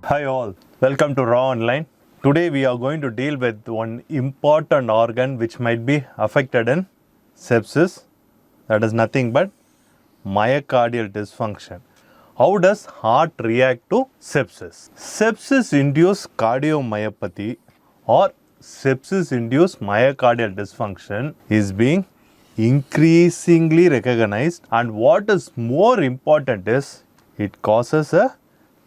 Hi all, welcome to RAAONLINE. Today we are going to deal with one important organ which might be affected in sepsis. That is nothing but myocardial dysfunction. How does heart react to sepsis? Sepsis-induced cardiomyopathy or sepsis-induced myocardial dysfunction is being increasingly recognized, and what is more important is it causes a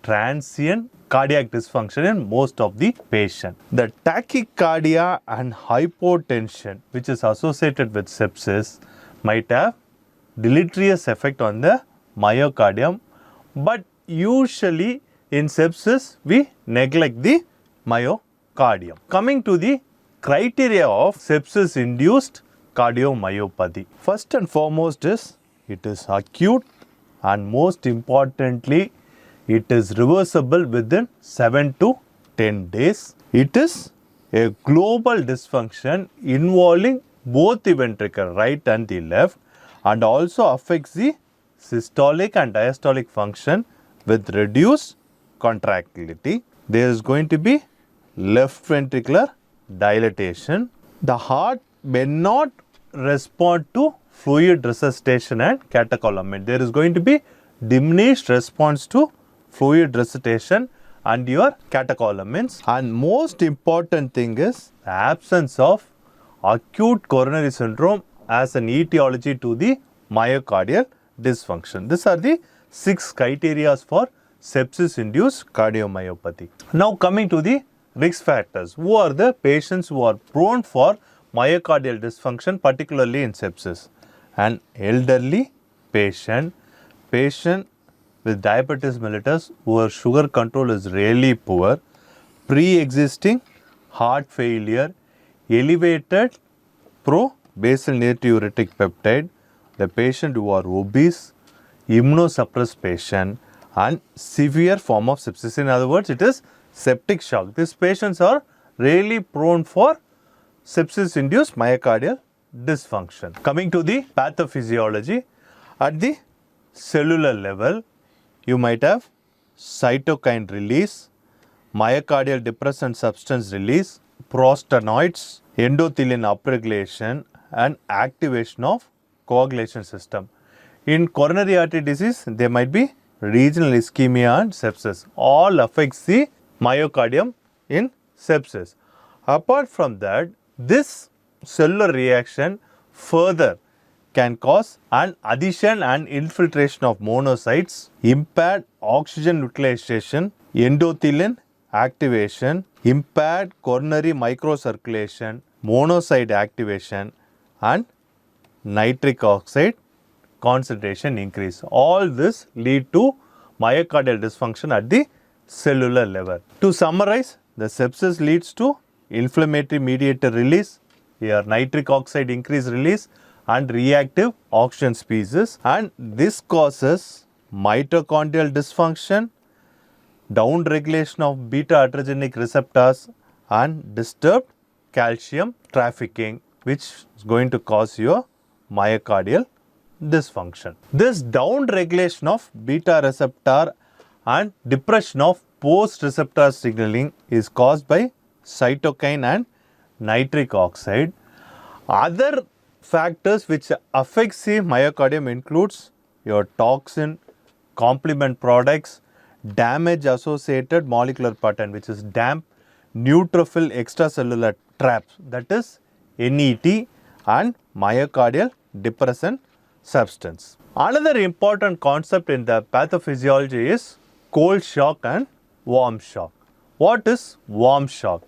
transient cardiac dysfunction in most of the patients. The tachycardia and hypotension which is associated with sepsis might have deleterious effect on the myocardium, but usually in sepsis we neglect the myocardium. Coming to the criteria of sepsis induced cardiomyopathy. First and foremost is it is acute, and most importantly it is reversible within 7 to 10 days. It is a global dysfunction involving both the ventricle, right and the left, and also affects the systolic and diastolic function with reduced contractility. There is going to be left ventricular dilatation. The heart may not respond to fluid resuscitation and catecholamine. There is going to be diminished response to fluid resuscitation and your catecholamines. And most important thing is the absence of acute coronary syndrome as an etiology to the myocardial dysfunction. These are the 6 criteria for sepsis-induced cardiomyopathy. Now coming to the risk factors. Who are the patients who are prone for myocardial dysfunction, particularly in sepsis? An elderly patient with diabetes mellitus whose sugar control is really poor, pre-existing heart failure, elevated pro-basal natriuretic peptide, the patient who are obese, immunosuppressed patient, and severe form of sepsis. In other words, it is septic shock. These patients are really prone for sepsis-induced myocardial dysfunction. Coming to the pathophysiology, at the cellular level, you might have cytokine release, myocardial depressant substance release, prostanoids, endothelium upregulation, and activation of coagulation system. In coronary artery disease, there might be regional ischemia and sepsis. All affects the myocardium in sepsis. Apart from that, this cellular reaction further can cause an addition and infiltration of monocytes, impaired oxygen utilization, endothelium activation, impaired coronary microcirculation, monocyte activation, and nitric oxide concentration increase. All this lead to myocardial dysfunction at the cellular level. To summarize, the sepsis leads to inflammatory mediator release, your nitric oxide increase release, and reactive oxygen species, and this causes mitochondrial dysfunction, downregulation of beta adrenergic receptors, and disturbed calcium trafficking, which is going to cause your myocardial dysfunction. This downregulation of beta receptor and depression of post receptor signaling is caused by cytokine and nitric oxide. Other factors which affects the myocardium includes your toxin, complement products, damage associated molecular pattern, which is DAMP, neutrophil extracellular traps, that is NET, and myocardial depressant substance. Another important concept in the pathophysiology is cold shock and warm shock. What is warm shock?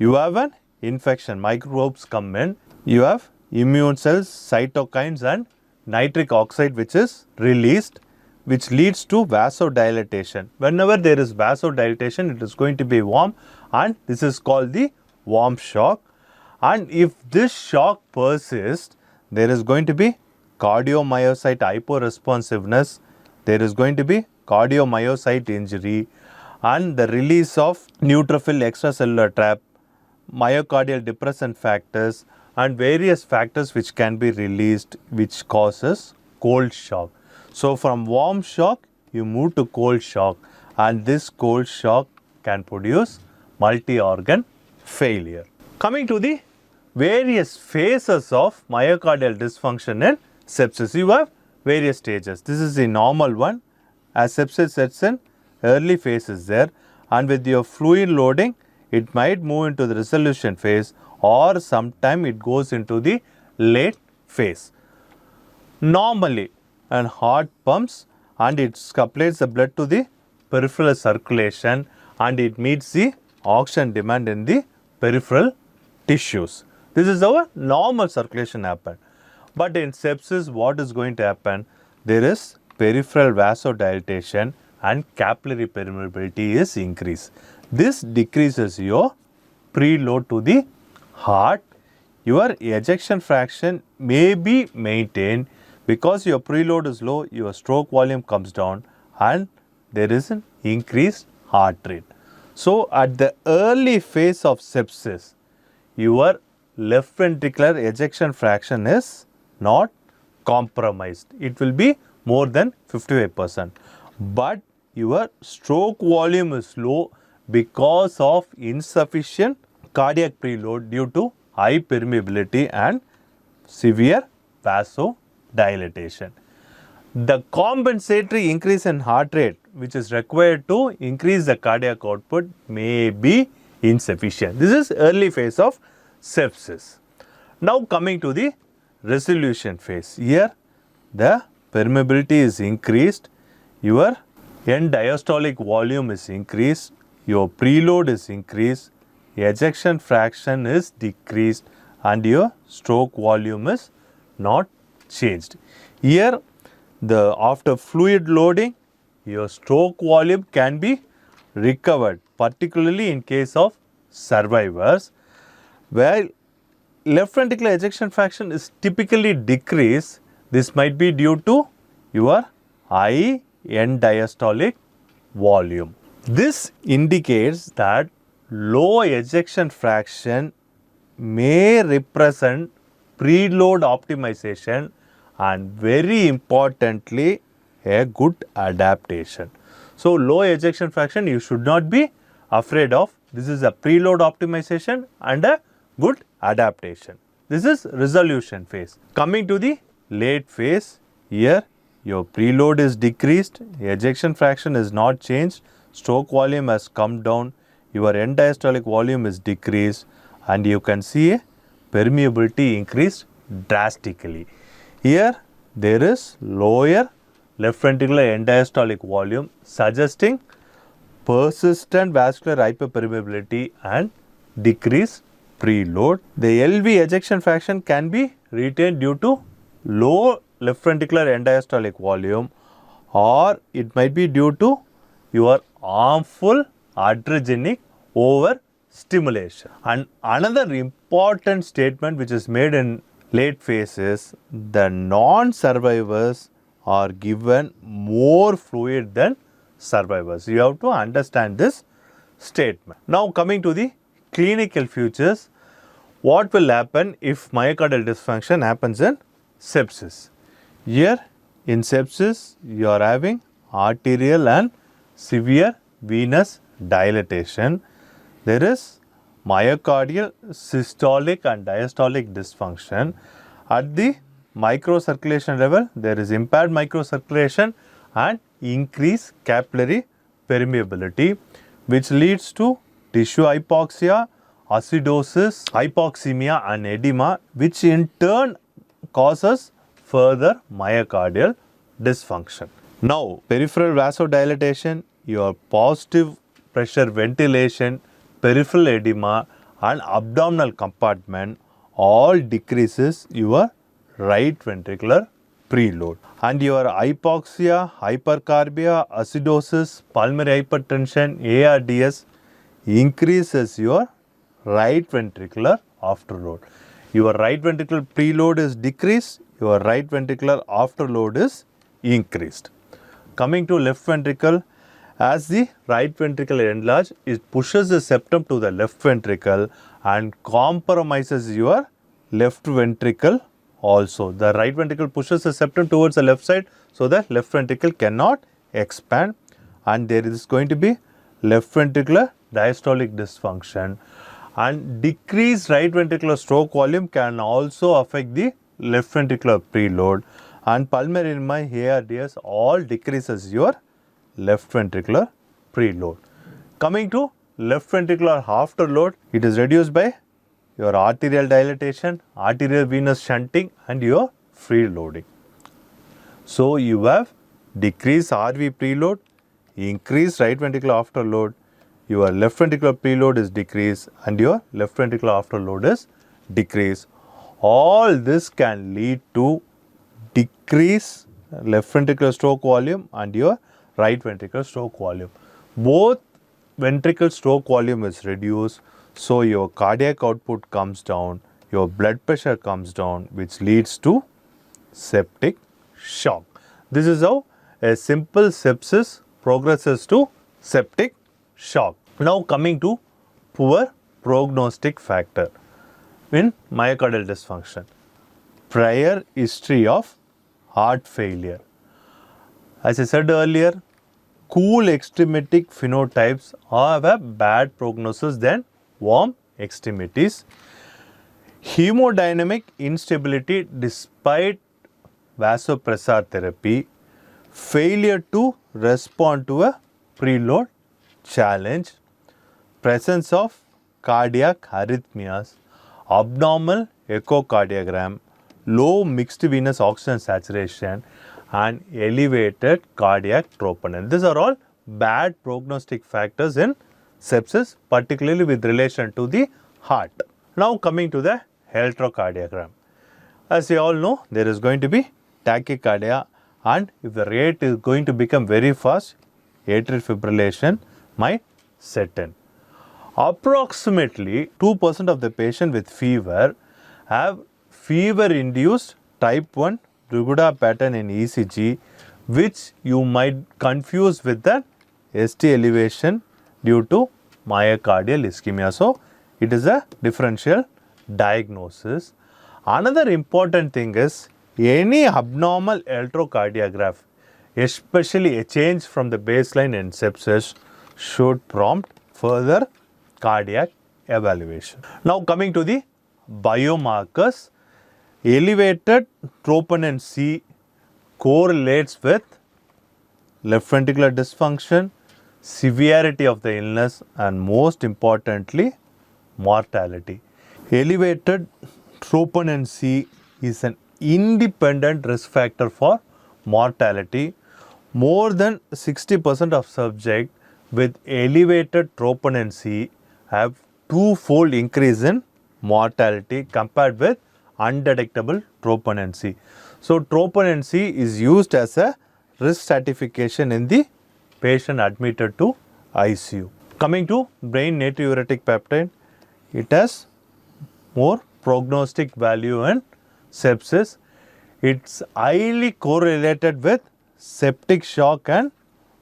You have an infection, microbes come in, you have immune cells, cytokines, and nitric oxide which is released, which leads to vasodilatation. Whenever there is vasodilatation, it is going to be warm, and this is called the warm shock. And if this shock persists, there is going to be cardiomyocyte hyporesponsiveness, there is going to be cardiomyocyte injury, and the release of neutrophil extracellular trap, myocardial depressant factors, and various factors which can be released, which causes cold shock. So from warm shock you move to cold shock, and this cold shock can produce multi-organ failure. Coming to the various phases of myocardial dysfunction and sepsis, you have various stages. This is the normal one. As sepsis sets in, early phase is there, and with your fluid loading, it might move into the resolution phase, or sometime it goes into the late phase. Normally, an heart pumps and it supplies the blood to the peripheral circulation and it meets the oxygen demand in the peripheral tissues. This is our normal circulation happen. But in sepsis, what is going to happen? There is peripheral vasodilatation and capillary permeability is increased. This decreases your preload to the heart. Your ejection fraction may be maintained because your preload is low, your stroke volume comes down and there is an increased heart rate. So, at the early phase of sepsis, your left ventricular ejection fraction is not compromised. It will be more than 55%. But your stroke volume is low because of insufficient cardiac preload due to high permeability and severe vasodilatation. The compensatory increase in heart rate which is required to increase the cardiac output may be insufficient. This is early phase of sepsis. Now coming to the resolution phase. Here the permeability is increased, your end diastolic volume is increased, your preload is increased, ejection fraction is decreased and your stroke volume is not changed. Here after fluid loading, your stroke volume can be recovered, particularly in case of survivors, where left ventricular ejection fraction is typically decreased. This might be due to your high end diastolic volume. This indicates that low ejection fraction may represent preload optimization and very importantly a good adaptation. So, low ejection fraction you should not be afraid of. This is a preload optimization and a good adaptation. This is resolution phase. Coming to the late phase, here your preload is decreased, ejection fraction is not changed, stroke volume has come down, your end diastolic volume is decreased and you can see a permeability increased drastically. Here there is lower left ventricular end diastolic volume suggesting persistent vascular hyperpermeability and decreased preload. The LV ejection fraction can be retained due to low left ventricular end diastolic volume, or it might be due to your harmful adrenergic overstimulation. And another important statement which is made in late phases, the non-survivors are given more fluid than survivors. You have to understand this statement. Now coming to the clinical features, what will happen if myocardial dysfunction happens in sepsis? Here in sepsis, you are having arterial and severe venous dilatation. There is myocardial systolic and diastolic dysfunction. At the microcirculation level, there is impaired microcirculation and increased capillary permeability, which leads to tissue hypoxia, acidosis, hypoxemia and edema, which in turn causes further myocardial dysfunction. Now, peripheral vasodilatation, your positive pressure ventilation, peripheral edema and abdominal compartment all decreases your right ventricular preload. And your hypoxia, hypercarbia, acidosis, pulmonary hypertension, ARDS increases your right ventricular afterload. Your right ventricular preload is decreased, your right ventricular afterload is increased. Coming to left ventricle, as the right ventricle enlarges, it pushes the septum to the left ventricle and compromises your left ventricle also. The right ventricle pushes the septum towards the left side, so the left ventricle cannot expand and there is going to be left ventricular diastolic dysfunction, and decreased right ventricular stroke volume can also affect the left ventricular preload, and pulmonary edema, ARDS all decreases your left ventricular preload. Coming to left ventricular afterload, it is reduced by your arterial dilatation, arterial venous shunting, and your free loading. So you have decreased RV preload, increased right ventricular afterload, your left ventricular preload is decreased, and your left ventricular afterload is decreased. All this can lead to decrease left ventricular stroke volume and your right ventricular stroke volume. Both ventricle stroke volume is reduced, so your cardiac output comes down, your blood pressure comes down, which leads to septic shock. This is how a simple sepsis progresses to septic shock. Now coming to poor prognostic factor in myocardial dysfunction. Prior history of heart failure. As I said earlier, cool extremitic phenotypes have a bad prognosis than warm extremities. Hemodynamic instability despite vasopressor therapy, failure to respond to a preload challenge, presence of cardiac arrhythmias, abnormal echocardiogram, low mixed venous oxygen saturation, and elevated cardiac troponin. These are all bad prognostic factors in sepsis, particularly with relation to the heart. Now coming to the electrocardiogram. As you all know, there is going to be tachycardia, and if the rate is going to become very fast, atrial fibrillation might set in. Approximately 2% of the patient with fever have fever-induced type 1 Ruguda pattern in ECG, which you might confuse with the ST elevation due to myocardial ischemia. So, it is a differential diagnosis. Another important thing is any abnormal electrocardiogram, especially a change from the baseline in sepsis, should prompt further cardiac evaluation. Now coming to the biomarkers, elevated troponin C correlates with left ventricular dysfunction, severity of the illness, and most importantly, mortality. Elevated troponin C is an independent risk factor for mortality. More than 60% of subjects with elevated troponin C have twofold increase in mortality compared with undetectable troponin C. So, troponin C is used as a risk stratification in the patient admitted to ICU. Coming to brain natriuretic peptide, it has more prognostic value in sepsis. It's highly correlated with septic shock and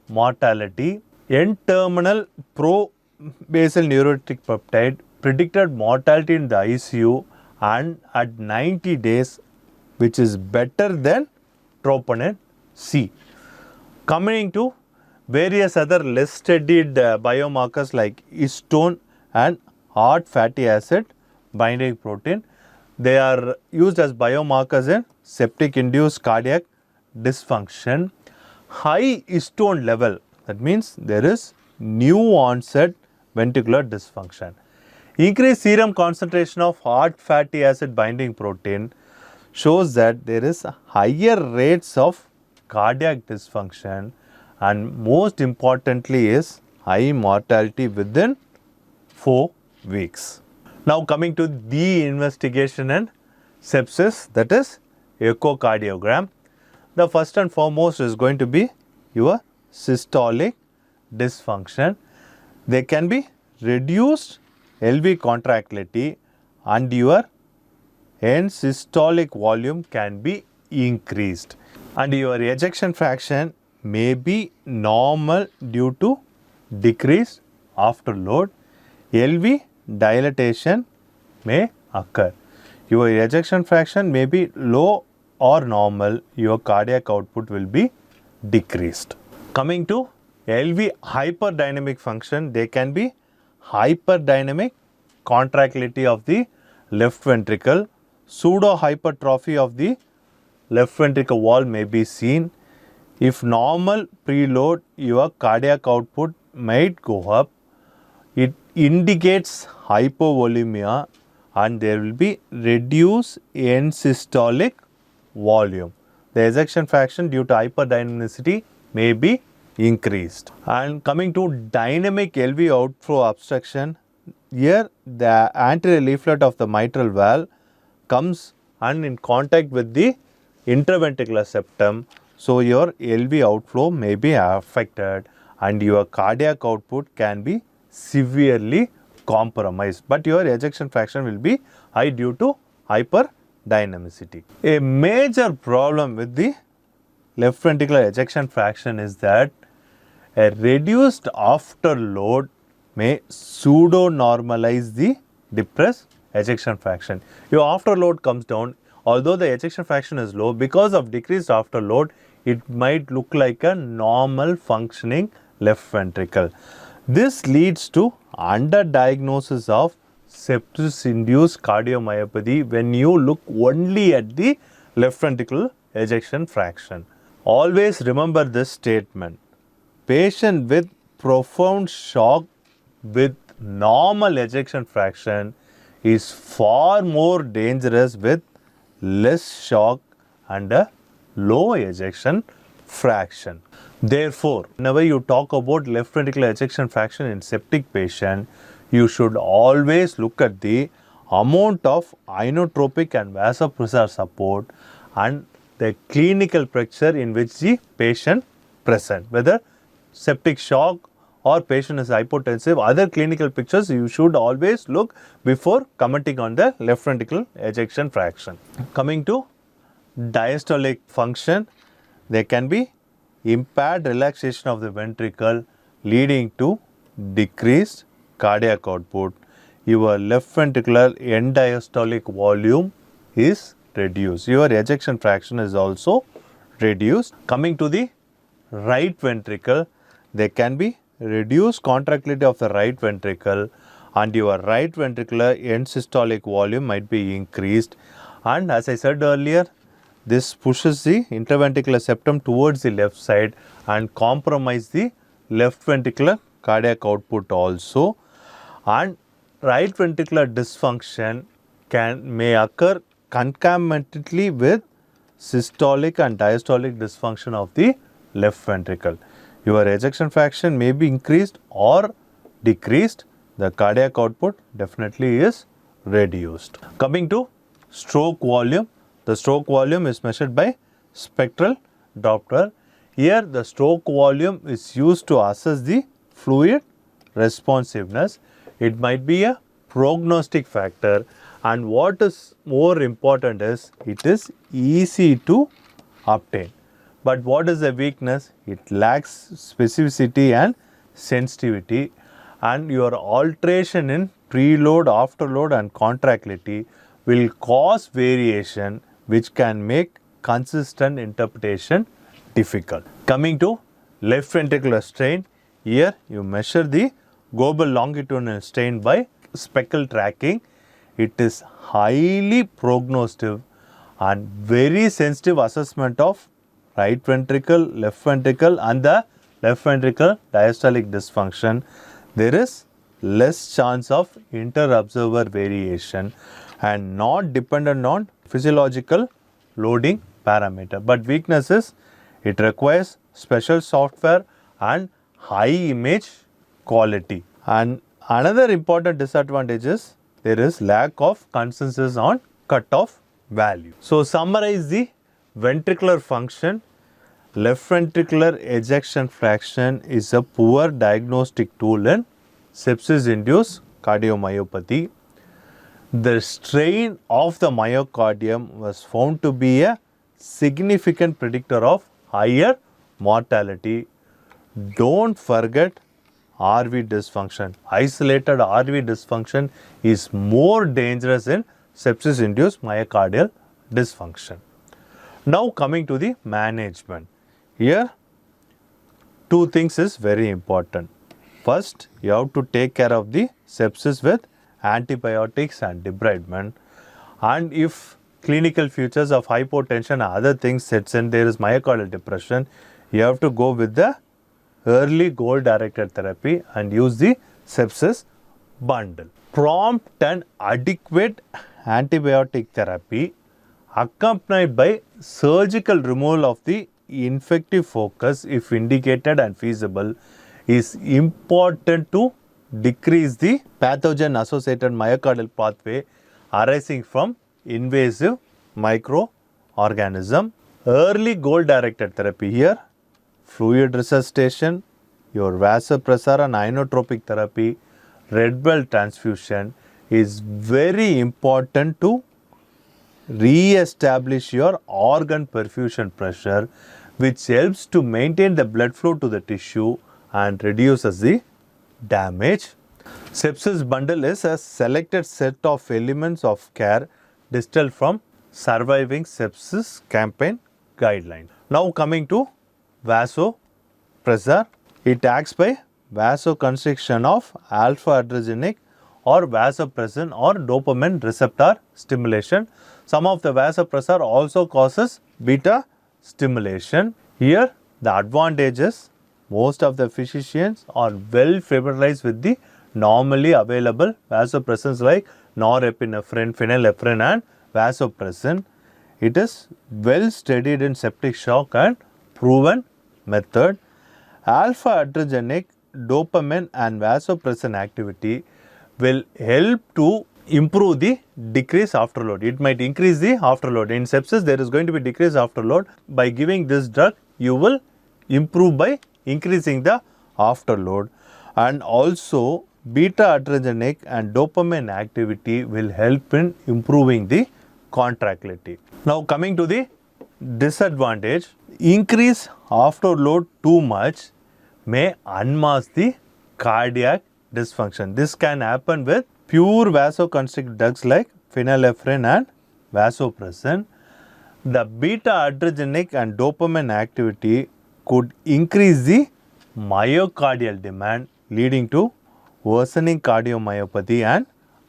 mortality. N-terminal pro-basal natriuretic peptide predicted mortality in the ICU and at 90 days, which is better than troponin C. Coming to various other less studied biomarkers like histone and hard fatty acid binding protein, they are used as biomarkers in septic induced cardiac dysfunction. High histone level, that means there is new onset ventricular dysfunction. Increased serum concentration of hard fatty acid binding protein shows that there is higher rates of cardiac dysfunction, and most importantly is high mortality within 4 weeks. Now coming to the investigation in sepsis, that is echocardiogram. The first and foremost is going to be your systolic dysfunction. There can be reduced LV contractility and your end systolic volume can be increased, and your ejection fraction may be normal due to decreased afterload. LV dilatation may occur. Your ejection fraction may be low or normal. Your cardiac output will be decreased. Coming to LV hyperdynamic function, there can be hyperdynamic contractility of the left ventricle, pseudo hypertrophy of the left ventricle wall may be seen. If normal preload, your cardiac output might go up. It indicates hypovolemia and there will be reduced end systolic volume. The ejection fraction due to hyperdynamicity may be increased. And coming to dynamic LV outflow obstruction, here the anterior leaflet of the mitral valve comes and in contact with the interventricular septum. So, your LV outflow may be affected and your cardiac output can be severely compromised, but your ejection fraction will be high due to hyperdynamicity. A major problem with the left ventricular ejection fraction is that a reduced afterload may pseudo-normalize the depressed ejection fraction. Your afterload comes down, although the ejection fraction is low, because of decreased afterload, it might look like a normal functioning left ventricle. This leads to underdiagnosis of sepsis-induced cardiomyopathy when you look only at the left ventricle ejection fraction. Always remember this statement. Patient with profound shock with normal ejection fraction is far more dangerous with less shock and a low ejection fraction. Therefore, whenever you talk about left ventricular ejection fraction in septic patient, you should always look at the amount of inotropic and vasopressor support and the clinical picture in which the patient present, whether septic shock or patient is hypotensive. Other clinical pictures you should always look before commenting on the left ventricular ejection fraction. Coming to diastolic function, there can be impaired relaxation of the ventricle leading to decreased cardiac output. Your left ventricular end diastolic volume is reduced. Your ejection fraction is also reduced. Coming to the right ventricle, there can be reduced contractility of the right ventricle and your right ventricular end systolic volume might be increased. And as I said earlier, this pushes the interventricular septum towards the left side and compromise the left ventricular cardiac output also. And right ventricular dysfunction may occur concomitantly with systolic and diastolic dysfunction of the left ventricle. Your ejection fraction may be increased or decreased. The cardiac output definitely is reduced. Coming to stroke volume, the stroke volume is measured by spectral Doppler. Here the stroke volume is used to assess the fluid responsiveness. It might be a prognostic factor, and what is more important is it is easy to obtain. But what is the weakness? It lacks specificity and sensitivity, and your alteration in preload, afterload and contractility will cause variation which can make consistent interpretation difficult. Coming to left ventricular strain, here you measure the global longitudinal strain by speckle tracking. It is highly prognostic and very sensitive assessment of right ventricle, left ventricle and the left ventricle diastolic dysfunction. There is less chance of inter-observer variation and not dependent on physiological loading parameter. But weakness is it requires special software and high image quality. And another important disadvantage is there is lack of consensus on cutoff value. So summarize the ventricular function. Left ventricular ejection fraction is a poor diagnostic tool in sepsis-induced cardiomyopathy. The strain of the myocardium was found to be a significant predictor of higher mortality. Don't forget RV dysfunction. Isolated RV dysfunction is more dangerous in sepsis-induced myocardial dysfunction. Now coming to the management. Here two things is very important. First, you have to take care of the sepsis with antibiotics and debridement. And if clinical features of hypotension and other things sets in, there is myocardial depression, you have to go with the early goal-directed therapy and use the sepsis bundle. Prompt and adequate antibiotic therapy accompanied by surgical removal of the infective focus if indicated and feasible is important to decrease the pathogen associated myocardial pathway arising from invasive microorganism. Early goal directed therapy here, fluid resuscitation, your vasopressor and inotropic therapy, red blood transfusion is very important to re-establish your organ perfusion pressure, which helps to maintain the blood flow to the tissue and reduces the damage. Sepsis bundle is a selected set of elements of care distilled from Surviving Sepsis Campaign guidelines. Now coming to vasopressor, it acts by vasoconstriction of alpha-adrenergic or vasopressin or dopamine receptor stimulation. Some of the vasopressor also causes beta stimulation. Here the advantages, most of the physicians are well familiarized with the normally available vasopressins like norepinephrine, phenylephrine and vasopressin. It is well studied in septic shock and proven method. Alpha-adrenergic, dopamine and vasopressin activity will help to improve the decrease afterload. It might increase the afterload. In sepsis, there is going to be decrease afterload. By giving this drug, you will improve by increasing the afterload. And also, beta-adrenergic and dopamine activity will help in improving the contractility. Now, coming to the disadvantage, increase afterload too much may unmask the cardiac dysfunction. This can happen with pure vasoconstrictive drugs like phenylephrine and vasopressin. The beta-adrenergic and dopamine activity could increase the myocardial demand, leading to worsening cardiomyopathy and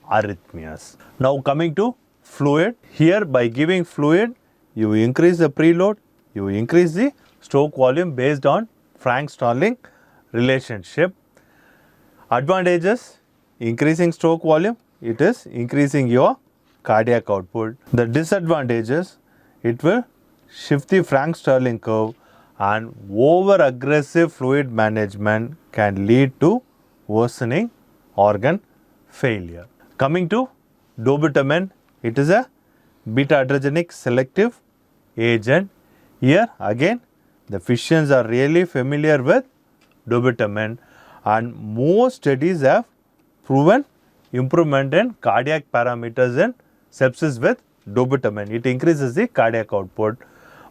arrhythmias. Now coming to fluid, here by giving fluid, you increase the preload, you increase the stroke volume based on Frank-Starling relationship. Advantages, increasing stroke volume, it is increasing your cardiac output. The disadvantages, it will shift the Frank-Starling curve and over-aggressive fluid management can lead to worsening organ failure. Coming to Dobutamine, it is a beta-adrenergic selective agent. Here again, the physicians are really familiar with Dobutamine and most studies have proven improvement in cardiac parameters in sepsis with Dobutamine. It increases the cardiac output,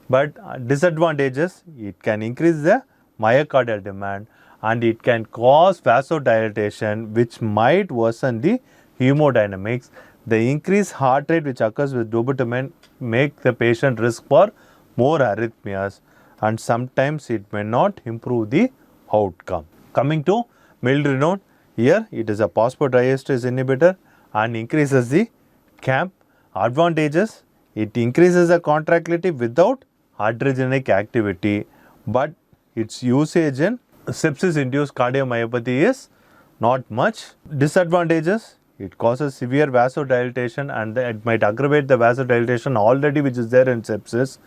but disadvantages, it can increase the myocardial demand and it can cause vasodilatation which might worsen the hemodynamics. The increased heart rate which occurs with Dobutamine make the patient risk for more arrhythmias and sometimes it may not improve the outcome. Coming to Milrinone, here it is a phosphodiesterase inhibitor and increases the CAMP. Advantages, it increases the contractility without adrenergic activity, but its usage in sepsis-induced cardiomyopathy is not much. Disadvantages, it causes severe vasodilatation and it might aggravate the vasodilatation already which is there in sepsis,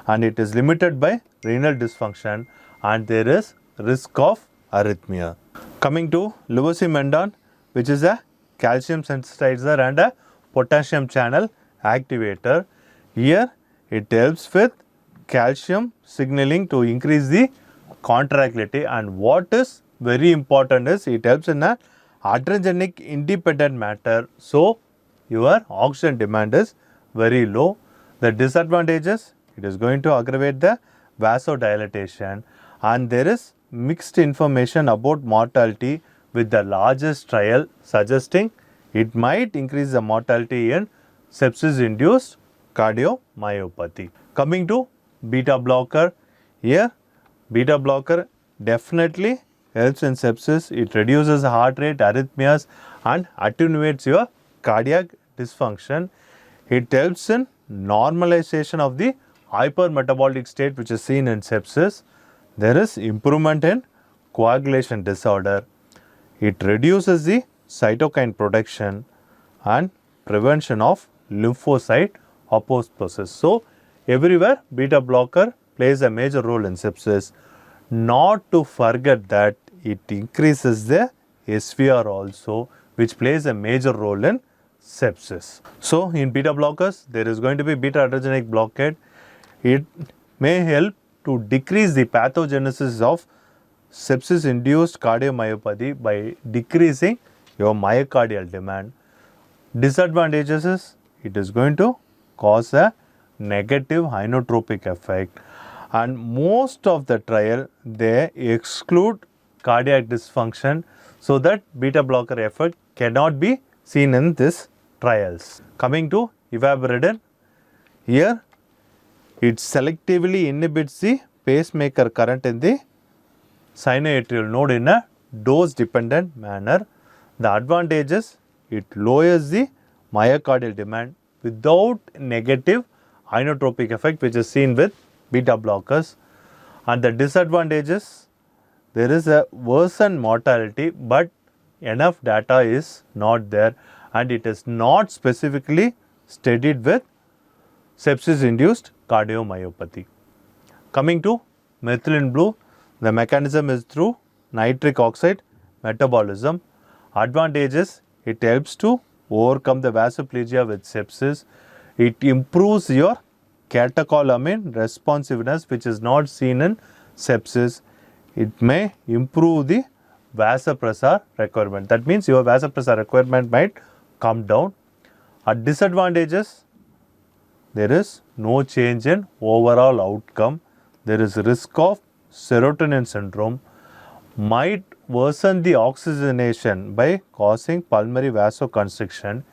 and it is limited by renal dysfunction and there is risk of arrhythmia. Coming to Levosimendan, which is a calcium sensitizer and a potassium channel activator. Here it helps with calcium signaling to increase the contractility, and what is very important is it helps in a adrenergic independent matter, so your oxygen demand is very low. The disadvantages, it is going to aggravate the vasodilatation and there is mixed information about mortality with the largest trial suggesting it might increase the mortality in sepsis-induced cardiomyopathy. Coming to beta blocker, here beta blocker definitely helps in sepsis. It reduces heart rate, arrhythmias and attenuates your cardiac dysfunction. It helps in normalization of the hypermetabolic state which is seen in sepsis. There is improvement in coagulation disorder. It reduces the cytokine production and prevention of lymphocyte apoptosis. So, everywhere beta blocker plays a major role in sepsis. Not to forget that it increases the SVR also, which plays a major role in sepsis. So, in beta blockers, there is going to be beta adrenergic blockade. It may help to decrease the pathogenesis of sepsis-induced cardiomyopathy by decreasing your myocardial demand. Disadvantages is it is going to cause a negative inotropic effect, and most of the trial they exclude cardiac dysfunction, so that beta blocker effect cannot be seen in this trials. Coming to Ivabradine, here it selectively inhibits the pacemaker current in the sinoatrial node in a dose dependent manner. The advantage is it lowers the myocardial demand without negative inotropic effect which is seen with beta blockers. And the disadvantages, there is a worsened mortality, but enough data is not there and it is not specifically studied with sepsis induced cardiomyopathy. Coming to methylene blue, the mechanism is through nitric oxide metabolism. Advantages, it helps to overcome the vasoplegia with sepsis. It improves your catecholamine responsiveness which is not seen in sepsis. It may improve the vasopressor requirement. That means your vasopressor requirement might come down. At disadvantages, there is no change in overall outcome. There is risk of serotonin syndrome, might worsen the oxygenation by causing pulmonary vasoconstriction,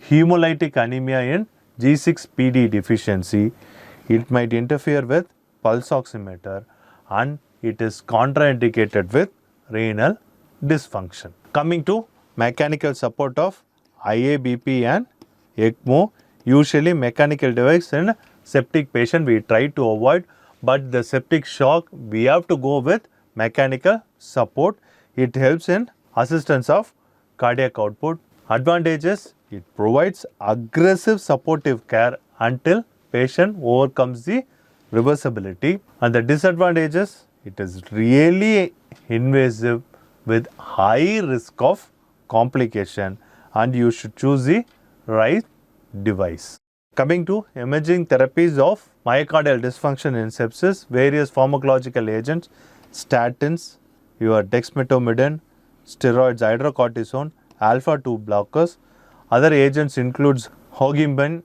hemolytic anemia in G6PD deficiency. It might interfere with pulse oximeter and it is contraindicated with renal dysfunction. Coming to mechanical support of IABP and ECMO, usually mechanical device in septic patient we try to avoid, but the septic shock we have to go with mechanical support. It helps in assistance of cardiac output. Advantages, it provides aggressive supportive care until patient overcomes the reversibility. And the disadvantages, it is really invasive with high risk of complication and you should choose the right device. Coming to emerging therapies of myocardial dysfunction in sepsis, various pharmacological agents, statins, your dexmedetomidine, steroids, hydrocortisone, alpha-2 blockers. Other agents includes hogimbin,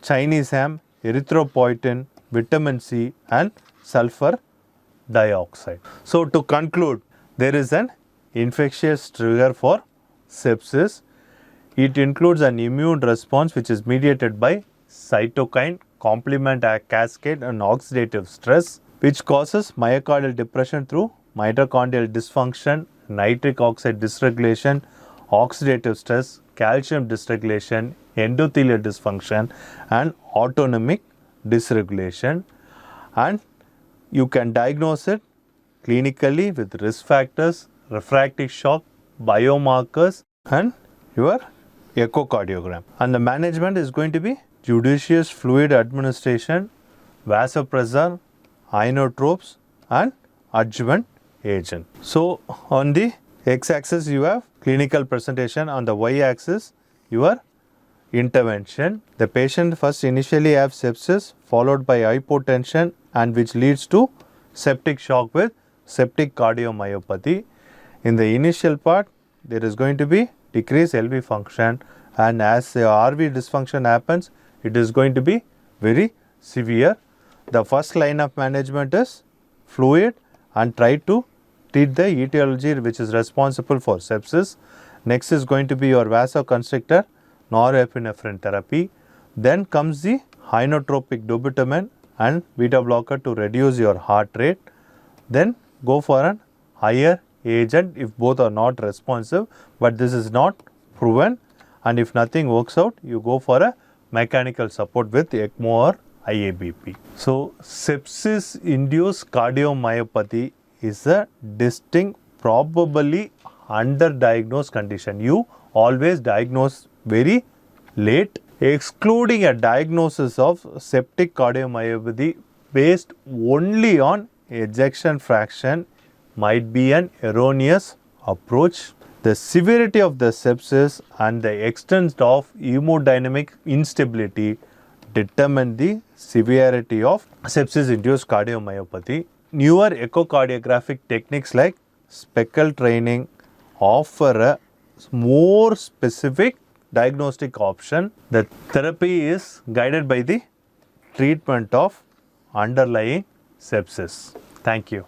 Chinese ham, erythropoietin, vitamin C and sulfur dioxide. So to conclude, there is an infectious trigger for sepsis. It includes an immune response which is mediated by cytokine complement cascade and oxidative stress, which causes myocardial depression through mitochondrial dysfunction, nitric oxide dysregulation, oxidative stress, calcium dysregulation, endothelial dysfunction and autonomic dysregulation. And you can diagnose it clinically with risk factors, refractive shock, biomarkers and your echocardiogram. And the management is going to be judicious fluid administration, vasopressor, inotropes and adjuvant agent. So on the x-axis you have clinical presentation, on the y-axis your intervention. The patient first initially have sepsis followed by hypotension and which leads to septic shock with septic cardiomyopathy. In the initial part there is going to be decreased LV function, and as the RV dysfunction happens it is going to be very severe. The first line of management is fluid and try to treat the etiology which is responsible for sepsis. Next is going to be your vasoconstrictor, norepinephrine therapy. Then comes the inotropic dobutamine and beta blocker to reduce your heart rate. Then go for an higher agent if both are not responsive, but this is not proven, and if nothing works out, you go for a mechanical support with ECMO or IABP. So, sepsis-induced cardiomyopathy is a distinct, probably underdiagnosed condition. You always diagnose very late. Excluding a diagnosis of septic cardiomyopathy based only on ejection fraction might be an erroneous approach. The severity of the sepsis and the extent of hemodynamic instability determine the severity of sepsis-induced cardiomyopathy. Newer echocardiographic techniques like speckle training offer a more specific diagnostic option. The therapy is guided by the treatment of underlying sepsis. Thank you.